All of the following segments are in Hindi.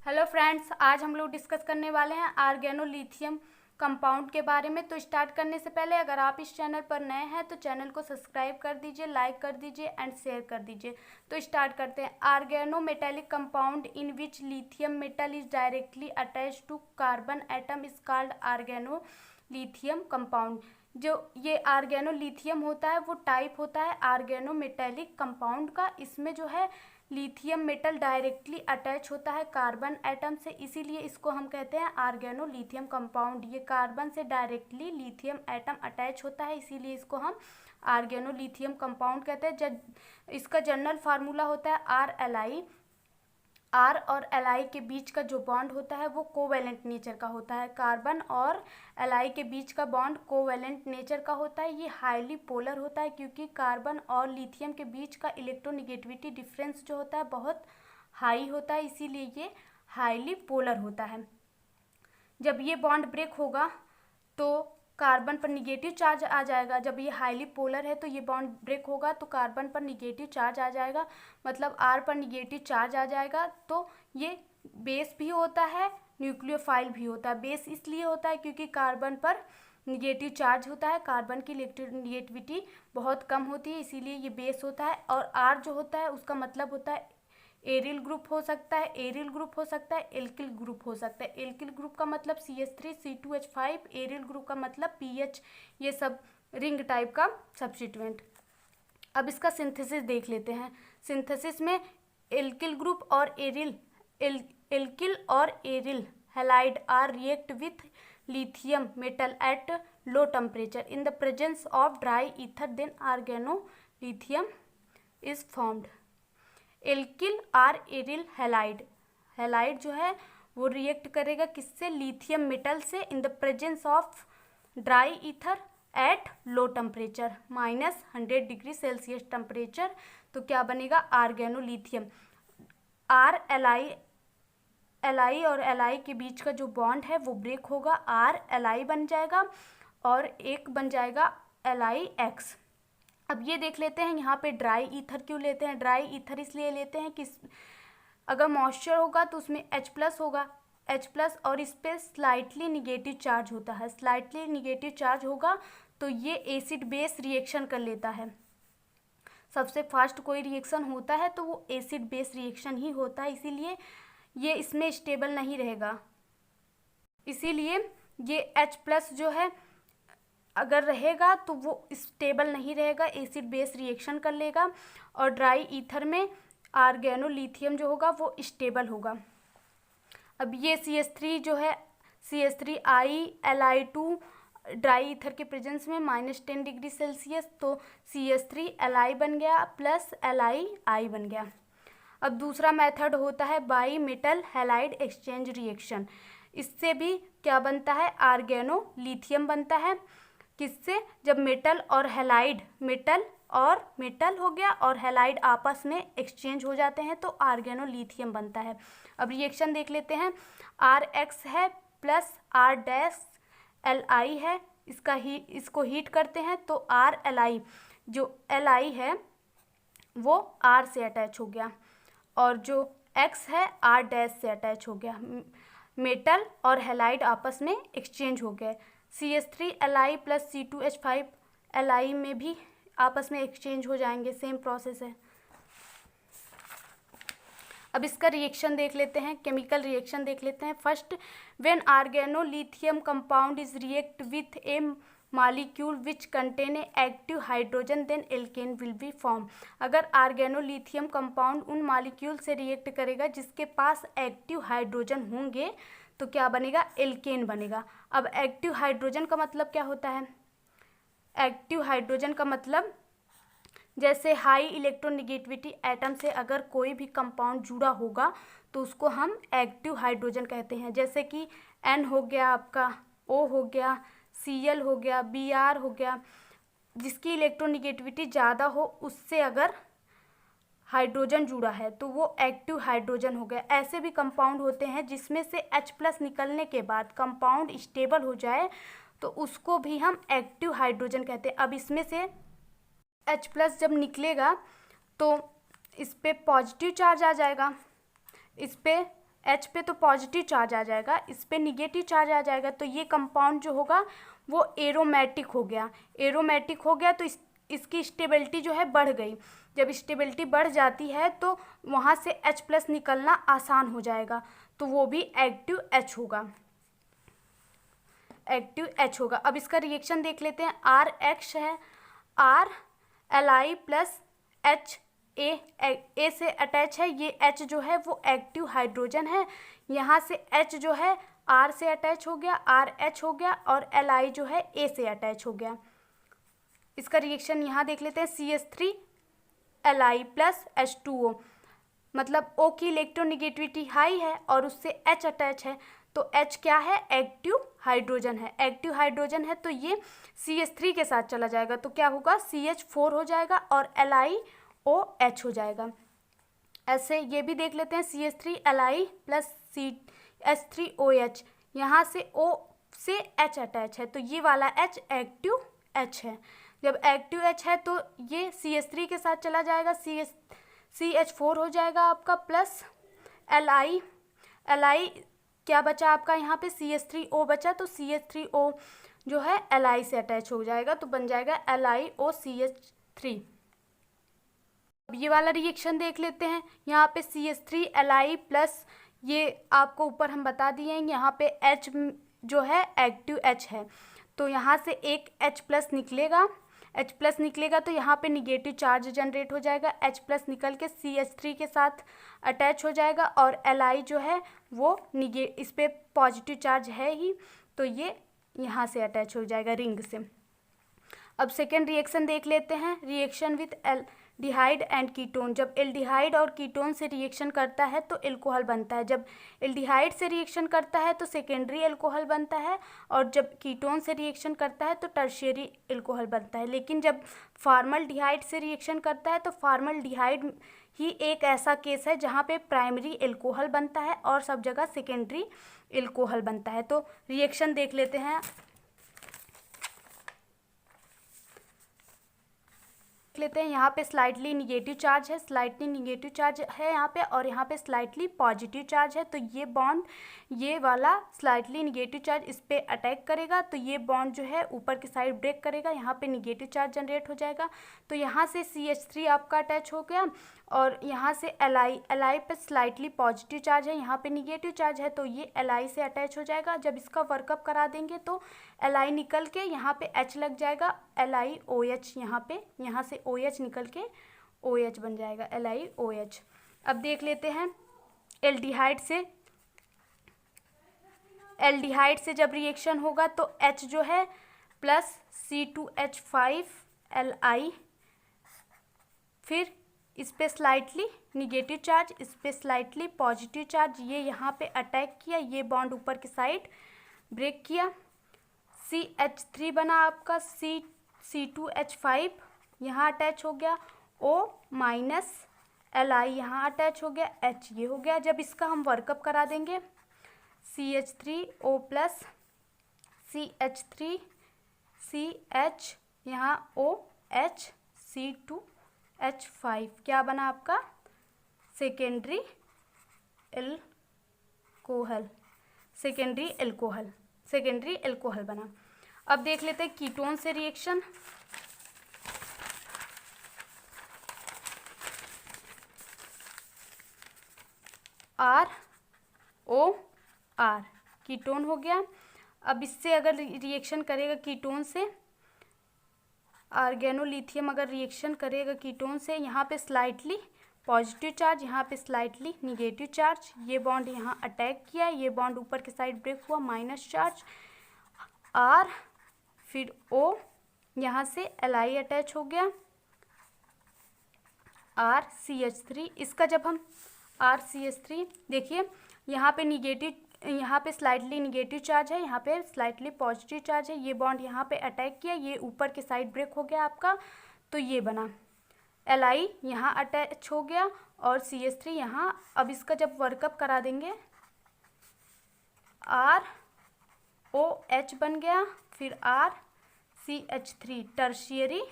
हेलो फ्रेंड्स, आज हम लोग डिस्कस करने वाले हैं आर्गेनोलिथियम कंपाउंड के बारे में। तो स्टार्ट करने से पहले अगर आप इस चैनल पर नए हैं तो चैनल को सब्सक्राइब कर दीजिए, लाइक कर दीजिए एंड शेयर कर दीजिए। तो स्टार्ट करते हैं। Organometallic compound in which lithium metal is directly attach to carbon atom is called organolithium compound. जो ये आर्गेनोलिथियम होता है वो टाइप होता है आर्गेनो मेटेलिक कंपाउंड का। इसमें जो है लिथियम मेटल डायरेक्टली अटैच होता है कार्बन एटम से, इसीलिए इसको हम कहते हैं आर्गेनोलिथियम कंपाउंड। ये कार्बन से डायरेक्टली लिथियम एटम अटैच होता है, इसीलिए इसको हम आर्गेनोलिथियम कंपाउंड कहते हैं। जब इसका जनरल फार्मूला होता है RLI। आर और एल के बीच का जो बॉन्ड होता है वो कोवेलेंट नेचर का होता है। कार्बन और एल के बीच का बॉन्ड कोवेलेंट नेचर का होता है। ये हाईली पोलर होता है क्योंकि कार्बन और लिथियम के बीच का इलेक्ट्रोनिगेटिविटी डिफरेंस जो होता है बहुत हाई होता है, इसीलिए ये हाईली पोलर होता है। जब ये बॉन्ड ब्रेक होगा तो कार्बन पर निगेटिव चार्ज आ जाएगा। जब ये हाईली पोलर है तो ये बॉन्ड ब्रेक होगा तो कार्बन पर निगेटिव चार्ज आ जाएगा, मतलब R पर निगेटिव चार्ज आ जाएगा। तो ये बेस भी होता है, न्यूक्लियोफाइल भी होता है। बेस इसलिए होता है क्योंकि कार्बन पर निगेटिव चार्ज होता है, कार्बन की इलेक्ट्रोनिगेटिविटी बहुत कम होती है, इसीलिए ये बेस होता है। और R जो होता है उसका मतलब होता है एरिल ग्रुप हो सकता है, एरिल ग्रुप हो सकता है, एल्किल ग्रुप हो सकता है। एल्किल ग्रुप का मतलब CH3 C2H5, एरिल ग्रुप का मतलब PH, ये सब रिंग टाइप का सब्स्टिट्यूएंट। अब इसका सिंथेसिस देख लेते हैं। सिंथेसिस में एल्किल ग्रुप और एल्किल और aryl halide or react with lithium metal at low temperature in the presence of dry ether, then organolithium is formed. Alkyl or aryl halide जो है वो रिएक्ट करेगा किससे? लिथियम मेटल से, in the presence of dry ether at low temperature -100 degree Celsius temperature. तो क्या बनेगा? आर्गेनोलिथियम। एल और एल के बीच का जो बॉन्ड है वो ब्रेक होगा, RLI बन जाएगा और एक बन जाएगा LIX। अब ये देख लेते हैं यहाँ पे ड्राई ईथर क्यों लेते हैं। ड्राई ईथर इसलिए लेते हैं कि अगर मॉइस्चर होगा तो उसमें H+ होगा, H+ और इस पर स्लाइटली निगेटिव चार्ज होता है। स्लाइटली निगेटिव चार्ज होगा तो ये एसिड बेस रिएक्शन कर लेता है। सबसे फास्ट कोई रिएक्शन होता है तो वो एसिड बेस रिएक्शन ही होता है, इसीलिए ये इसमें स्टेबल नहीं रहेगा। इसीलिए ये H+ जो है अगर रहेगा तो वो स्टेबल नहीं रहेगा, एसिड बेस रिएक्शन कर लेगा। और ड्राई ईथर में आर्गेनोलिथियम जो होगा वो स्टेबल होगा। अब ये CH3 जो है CH3ILI2 ड्राई ईथर के प्रेजेंस में -10 डिग्री सेल्सियस, तो CH3Li बन गया प्लस LiI बन गया। अब दूसरा मेथड होता है by metal halide exchange reaction. इससे भी क्या बनता है? आर्गेनोलिथियम बनता है। किससे? जब मेटल और हैलाइड, मेटल और मेटल हो गया और हैलाइड आपस में एक्सचेंज हो जाते हैं तो आर्गेनोलिथियम बनता है। अब रिएक्शन देख लेते हैं। RX है प्लस R-Li है, इसको हीट करते हैं तो RLI, जो Li है वो R से अटैच हो गया और जो X है R- से अटैच हो गया। मेटल और हैलाइड आपस में एक्सचेंज हो गए। CH3Li प्लस C2H5Li में भी आपस में एक्सचेंज हो जाएंगे, सेम प्रोसेस है। अब इसका रिएक्शन देख लेते हैं, केमिकल रिएक्शन देख लेते हैं। First, when organolithium compound is react with a molecule which contain a active hydrogen, then alkane will be form. अगर आर्गेनोलिथियम कंपाउंड उन मॉलिक्यूल से रिएक्ट करेगा जिसके पास एक्टिव हाइड्रोजन होंगे तो क्या बनेगा? एल्केन बनेगा। अब एक्टिव हाइड्रोजन का मतलब क्या होता है? एक्टिव हाइड्रोजन का मतलब जैसे हाई इलेक्ट्रोनिगेटिविटी एटम से अगर कोई भी कंपाउंड जुड़ा होगा तो उसको हम एक्टिव हाइड्रोजन कहते हैं। जैसे कि N हो गया आपका, O हो गया, Cl हो गया, Br हो गया, जिसकी इलेक्ट्रोनिगेटिविटी ज़्यादा हो उससे अगर हाइड्रोजन जुड़ा है तो वो एक्टिव हाइड्रोजन हो गया। ऐसे भी कंपाउंड होते हैं जिसमें से H+ निकलने के बाद कंपाउंड स्टेबल हो जाए तो उसको भी हम एक्टिव हाइड्रोजन कहते हैं। अब इसमें से H+ जब निकलेगा तो इस पर पॉजिटिव चार्ज आ जाएगा, इस पर H पे तो पॉजिटिव चार्ज आ जाएगा, इस पे निगेटिव चार्ज आ जाएगा, तो ये कंपाउंड जो होगा वो एरोमेटिक हो गया। एरोमेटिक हो गया तो इसकी स्टेबिलिटी जो है बढ़ गई। जब स्टेबिलिटी बढ़ जाती है तो वहाँ से H+ निकलना आसान हो जाएगा, तो वो भी एक्टिव H होगा, एक्टिव H होगा। अब इसका रिएक्शन देख लेते हैं। RH है, R Li प्लस H ए से अटैच है, ये H जो है वो एक्टिव हाइड्रोजन है। यहाँ से H जो है R से अटैच हो गया, RH हो गया, और Li जो है A से अटैच हो गया। इसका रिएक्शन यहाँ देख लेते हैं। CH3 Li प्लस H2O, मतलब O की इलेक्ट्रोनिगेटिविटी हाई है और उससे H अटैच है, तो H क्या है, एक्टिव हाइड्रोजन है। एक्टिव हाइड्रोजन है तो ये CH3 के साथ चला जाएगा, तो क्या होगा, CH4 हो जाएगा और LiOH हो जाएगा। ऐसे ये भी देख लेते हैं। CH3 Li प्लस H3OH, यहाँ से O से H अटैच है, तो ये वाला H एक्टिव H है। जब एक्टिव H है तो ये CH3 के साथ चला जाएगा, CH4 हो जाएगा आपका, प्लस Li क्या बचा आपका, यहाँ पे CH3O बचा, तो CH3O जो है Li से अटैच हो जाएगा, तो बन जाएगा LiOCH3। अब ये वाला रिएक्शन देख लेते हैं। यहाँ पे CH3 Li प्लस, ये आपको ऊपर हम बता दिए हैं, यहाँ पे H जो है एक्टिव H है, तो यहाँ से एक H+ निकलेगा। H+ निकलेगा तो यहाँ पे निगेटिव चार्ज जनरेट हो जाएगा, H+ निकल के CH3 के साथ अटैच हो जाएगा, और Li जो है वो इस पे पॉजिटिव चार्ज है ही, तो ये यहाँ से अटैच हो जाएगा रिंग से। अब सेकेंड रिएक्शन देख लेते हैं। Reaction with aldehyde and ketone. जब एल्डिहाइड और कीटोन से रिएक्शन करता है तो एल्कोहल बनता है। जब एल्डिहाइड से रिएक्शन करता है तो सेकेंडरी एल्कोहल बनता है, और जब कीटोन से रिएक्शन करता है तो टर्शियरी एल्कोहल बनता है। लेकिन जब फॉर्मल्डिहाइड से रिएक्शन करता है तो फॉर्मल्डिहाइड ही एक ऐसा केस है जहाँ पे प्राइमरी एल्कोहल बनता है और सब जगह सेकेंडरी एल्कोहल बनता है। तो रिएक्शन देख लेते हैं। लेते हैं, यहाँ पे स्लाइटली निगेटिव चार्ज है, स्लाइटली निगेटिव चार्ज है यहाँ पे, और यहाँ पे स्लाइटली पॉजिटिव चार्ज है, तो ये बॉन्ड, ये वाला स्लाइटली निगेटिव चार्ज इस पे अटैक करेगा, तो ये बॉन्ड जो है ऊपर की साइड ब्रेक करेगा, यहाँ पे निगेटिव चार्ज जनरेट हो जाएगा, तो यहाँ से CH3 आपका अटैच हो गया, और यहाँ से Li पे स्लाइटली पॉजिटिव चार्ज है, यहाँ पे निगेटिव चार्ज है, तो ये Li से अटैच हो जाएगा। जब इसका वर्कअप करा देंगे तो Li निकल के यहाँ पे H लग जाएगा, LiOH, यहाँ से OH निकल के OH बन जाएगा, LiOH। अब देख लेते हैं एल्डिहाइड से जब रिएक्शन होगा तो H जो है प्लस C2H5Li, फिर इस पे स्लाइटली निगेटिव चार्ज, इस पे स्लाइटली पॉजिटिव चार्ज, ये यहाँ पे अटैक किया, ये बॉन्ड ऊपर की साइड ब्रेक किया, CH3 बना आपका, C2H5 यहाँ अटैच हो गया, O माइनस Li यहाँ अटैच हो गया, H ये हो गया। जब इसका हम वर्कअप करा देंगे, CH3O प्लस CH3 CH यहाँ OH C2H5 क्या बना आपका, सेकेंडरी एल्कोहल बना। अब देख लेते हैं कीटोन से रिएक्शन। ROR कीटोन हो गया। अब इससे अगर रिएक्शन करेगा कीटोन से, आर्गेनोलिथियम अगर रिएक्शन करेगा कीटोन से, यहाँ पे स्लाइटली पॉजिटिव चार्ज, यहाँ पे स्लाइटली निगेटिव चार्ज, ये बॉन्ड यहाँ अटैक किया, ये बॉन्ड ऊपर की साइड ब्रेक हुआ, माइनस चार्ज, R फिर O, यहाँ से Li अटैच हो गया, RCH3। इसका जब हम RCH3 देखिए, यहाँ पे निगेटिव, यहाँ पे स्लाइटली निगेटिव चार्ज है, यहाँ पे स्लाइटली पॉजिटिव चार्ज है, ये बॉन्ड यहाँ पे अटैक किया, ये ऊपर की साइड ब्रेक हो गया आपका, तो ये बना Li यहाँ अटैच हो गया और CH3 यहाँ। अब इसका जब वर्कअप करा देंगे, ROH बन गया, फिर RCH3 टर्शियरी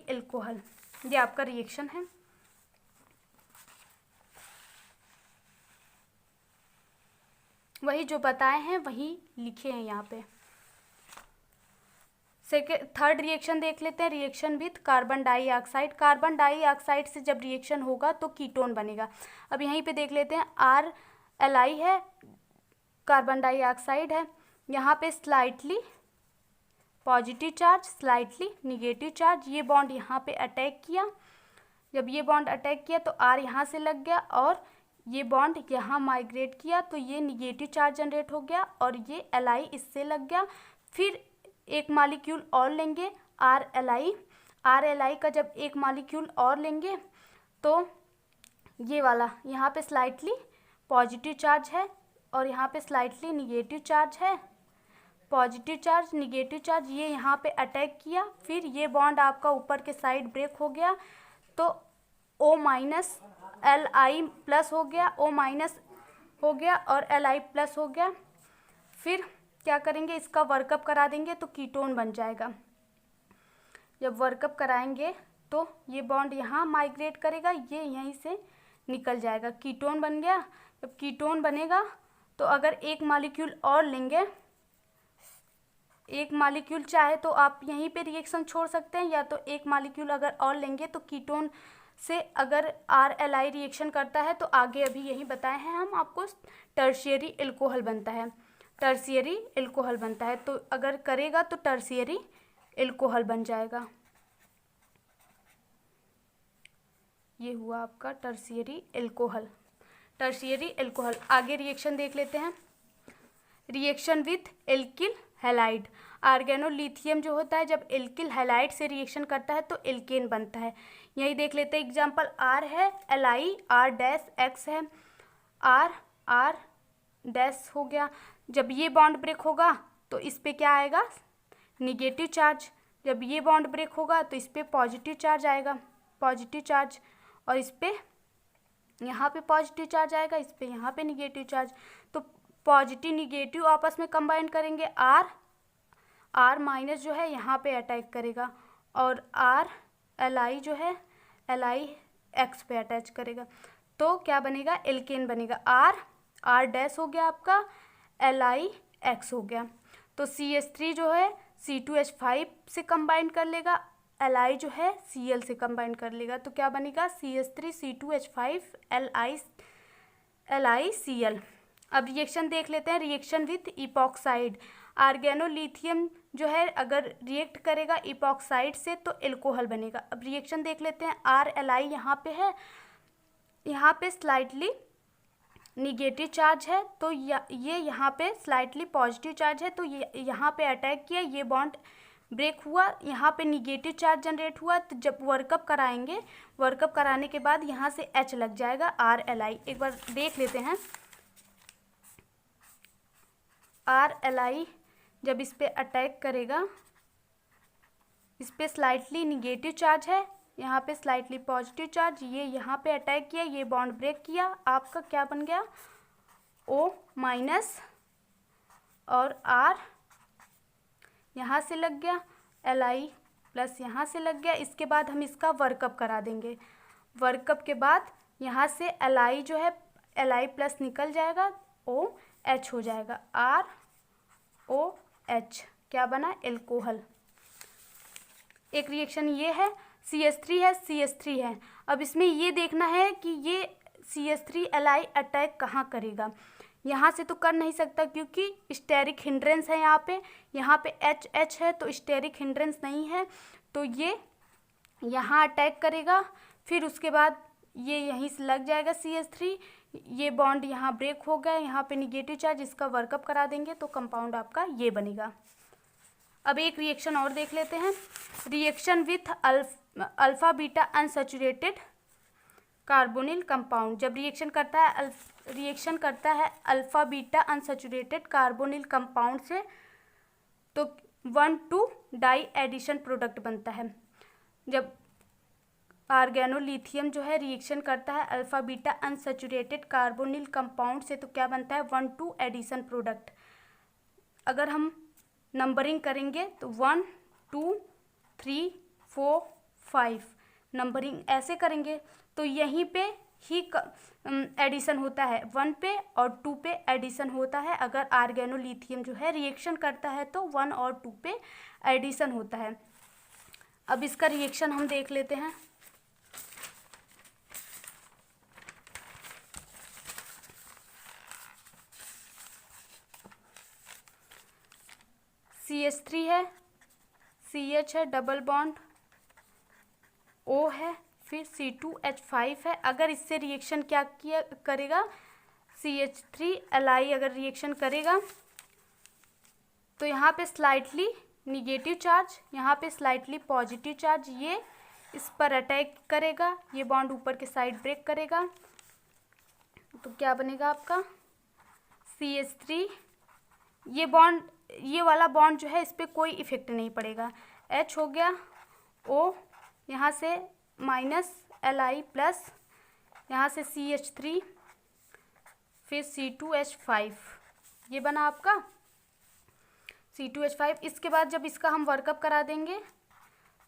एल्कोहल, ये आपका रिएक्शन है। वही जो बताए हैं वही लिखे हैं यहाँ पे। थर्ड रिएक्शन देख लेते हैं, reaction with carbon dioxide. Carbon dioxide से जब रिएक्शन होगा तो कीटोन बनेगा। अब यहीं पे देख लेते हैं, RLi है, कार्बन डाइऑक्साइड है, यहाँ पे slightly positive charge, slightly negative charge, ये बॉन्ड यहाँ पे अटैक किया। जब ये बॉन्ड अटैक किया तो R यहाँ से लग गया और ये बॉन्ड यहाँ माइग्रेट किया तो ये निगेटिव चार्ज जनरेट हो गया और ये Li इससे लग गया। फिर एक मॉलिक्यूल और लेंगे RLi का जब एक मॉलिक्यूल और लेंगे तो ये वाला यहाँ पे स्लाइटली पॉजिटिव चार्ज है और यहाँ पे स्लाइटली निगेटिव चार्ज है। पॉजिटिव चार्ज निगेटिव चार्ज ये यहाँ पे अटैक किया, फिर ये बॉन्ड आपका ऊपर के साइड ब्रेक हो गया तो O माइनस Li प्लस हो गया, O माइनस हो गया और Li प्लस हो गया। फिर क्या करेंगे, इसका वर्कअप करा देंगे तो कीटोन बन जाएगा। जब वर्कअप कराएंगे तो ये बॉन्ड यहाँ माइग्रेट करेगा, ये यहीं से निकल जाएगा, कीटोन बन गया। जब कीटोन बनेगा तो अगर एक मॉलिक्यूल और लेंगे, एक मॉलिक्यूल चाहे तो आप यहीं पे रिएक्शन छोड़ सकते हैं, या तो एक मॉलिक्यूल अगर और लेंगे तो कीटोन से अगर RLi रिएक्शन करता है तो आगे अभी यही बताए हैं हम आपको, टर्शियरी एल्कोहल बनता है, टर्शियरी एल्कोहल बनता है। तो अगर करेगा तो टर्शियरी एल्कोहल बन जाएगा। ये हुआ आपका टर्शियरी एल्कोहल, टर्शियरी एल्कोहल। आगे रिएक्शन देख लेते हैं, रिएक्शन विथ एल्किल हैलाइड। आर्गेनोलिथियम जो होता है जब एल्किल हैलाइड से रिएक्शन करता है तो एल्केन बनता है। यही देख लेते हैं, एग्जांपल R है, Li R-X है, R डैश हो गया। जब ये बॉन्ड ब्रेक होगा तो इस पे क्या आएगा, निगेटिव चार्ज। जब ये बॉन्ड ब्रेक होगा तो इस पे पॉजिटिव चार्ज आएगा, पॉजिटिव चार्ज, और इस पे यहाँ पे पॉजिटिव चार्ज आएगा, इस पे यहाँ पे निगेटिव चार्ज। तो पॉजिटिव निगेटिव आपस में कंबाइन करेंगे, R माइनस जो है यहाँ पे अटैक करेगा और Li जो है Li X पे अटैच करेगा तो क्या बनेगा, एल्केन बनेगा। R डैश हो गया आपका, Li X हो गया। तो CH3 जो है C2H5 से कंबाइन कर लेगा, Li जो है Cl से कंबाइन कर लेगा तो क्या बनेगा, CH3 C2H5 Li Cl। अब रिएक्शन देख लेते हैं, रिएक्शन विथ इपॉक्साइड। आर्गेनोलिथियम जो है अगर रिएक्ट करेगा इपॉक्साइड से तो एल्कोहल बनेगा। अब रिएक्शन देख लेते हैं, RLi यहाँ पे है, यहाँ पे स्लाइटली निगेटिव चार्ज है तो ये यहाँ पे स्लाइटली पॉजिटिव चार्ज है तो ये यहाँ पे अटैक किया, ये बॉन्ड ब्रेक हुआ, यहाँ पे निगेटिव चार्ज जनरेट हुआ। तो जब वर्कअप कराएंगे, वर्कअप कराने के बाद यहाँ से H लग जाएगा RLi। एक बार देख लेते हैं, RLi जब इस पे अटैक करेगा, इस पे स्लाइटली निगेटिव चार्ज है, यहाँ पे स्लाइटली पॉजिटिव चार्ज, ये यहाँ पे अटैक किया, ये बॉन्ड ब्रेक किया, आपका क्या बन गया, O माइनस और R यहाँ से लग गया, Li प्लस यहाँ से लग गया। इसके बाद हम इसका वर्कअप करा देंगे, वर्कअप के बाद यहाँ से Li जो है Li प्लस निकल जाएगा, OH हो जाएगा, ROH क्या बना, एल्कोहल। एक रिएक्शन ये है, CH3 है, CH3 है। अब इसमें ये देखना है कि ये CH3 Li अटैक कहाँ करेगा। यहाँ से तो कर नहीं सकता क्योंकि स्टेरिक हिंड्रेंस है, यहाँ पे HH है तो स्टेरिक हिंड्रेंस नहीं है, तो ये यहाँ अटैक करेगा। फिर उसके बाद ये यहीं से लग जाएगा CH3, ये बॉन्ड यहाँ ब्रेक हो गया, यहाँ पे निगेटिव चार्ज, इसका वर्कअप करा देंगे तो कंपाउंड आपका ये बनेगा। अब एक रिएक्शन और देख लेते हैं, reaction with alpha beta unsaturated carbonyl compound. जब रिएक्शन करता है alpha beta unsaturated carbonyl compound से तो 1,2 डाई एडिशन प्रोडक्ट बनता है। जब आर्गेनोलिथियम जो है रिएक्शन करता है alpha beta unsaturated carbonyl compound से तो क्या बनता है, 1,2 एडिशन प्रोडक्ट। अगर हम नंबरिंग करेंगे तो 1 2 3 4 5 नंबरिंग ऐसे करेंगे तो यहीं पे ही एडिशन होता है, 1 पे और 2 पे एडिशन होता है। अगर आर्गेनोलिथियम जो है रिएक्शन करता है तो 1 और 2 पे एडिशन होता है। अब इसका रिएक्शन हम देख लेते हैं। CH3 है, CH है, डबल बॉन्ड O है, फिर C2H5 है। अगर इससे रिएक्शन क्या किया करेगा, CH3Li अगर रिएक्शन करेगा तो यहाँ पे स्लाइटली निगेटिव चार्ज, यहाँ पे स्लाइटली पॉजिटिव चार्ज, ये इस पर अटैक करेगा, ये बॉन्ड ऊपर के साइड ब्रेक करेगा। तो क्या बनेगा आपका CH3, ये बॉन्ड, ये वाला बॉन्ड जो है इस पर कोई इफेक्ट नहीं पड़ेगा। H हो गया, O, यहाँ से माइनस Li प्लस, यहाँ से CH3, फिर C2H5, ये बना आपका C2H5। इसके बाद जब इसका हम वर्कअप करा देंगे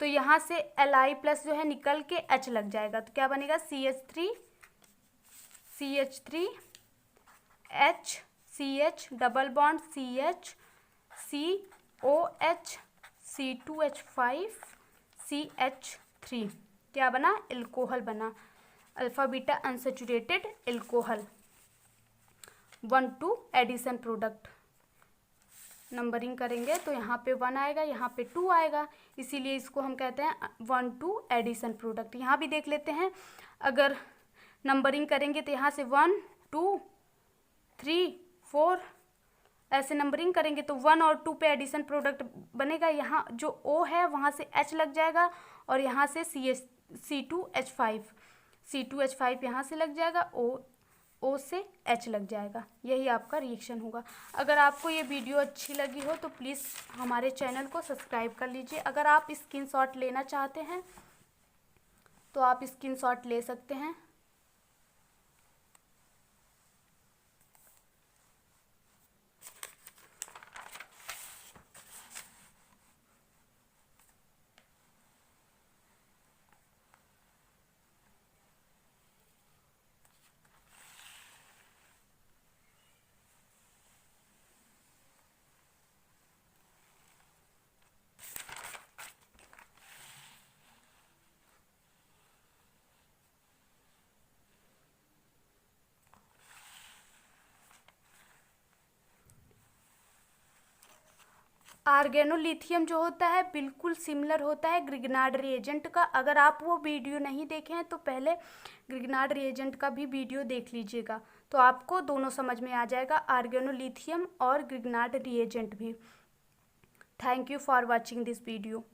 तो यहाँ से Li प्लस जो है निकल के H लग जाएगा। तो क्या बनेगा CH3 H CH double bond CH COH C2H5 CH3, क्या बना, एल्कोहल बना, alpha beta unsaturated alcohol. 1-2 addition product. Numbering करेंगे तो यहाँ पे 1 आएगा, यहाँ पे 2 आएगा, इसीलिए इसको हम कहते हैं 1-2 एडिशन प्रोडक्ट। यहाँ भी देख लेते हैं, अगर नंबरिंग करेंगे तो यहाँ से 1 2 3 4 ऐसे नंबरिंग करेंगे तो 1 और 2 पे एडिशन प्रोडक्ट बनेगा। यहाँ जो O है वहाँ से H लग जाएगा और यहाँ से C2H5 यहाँ से लग जाएगा, O से H लग जाएगा। यही आपका रिएक्शन होगा। अगर आपको ये वीडियो अच्छी लगी हो तो प्लीज़ हमारे चैनल को सब्सक्राइब कर लीजिए। अगर आप स्क्रीनशॉट लेना चाहते हैं तो आप स्क्रीनशॉट ले सकते हैं। आर्गेनोलिथियम जो होता है बिल्कुल सिमिलर होता है ग्रिग्नार्ड रिएजेंट का। अगर आप वो वीडियो नहीं देखे हैं तो पहले ग्रिग्नार्ड रिएजेंट का भी वीडियो देख लीजिएगा, तो आपको दोनों समझ में आ जाएगा, आर्गेनोलिथियम और ग्रिग्नार्ड रिएजेंट भी। Thank you for watching this video.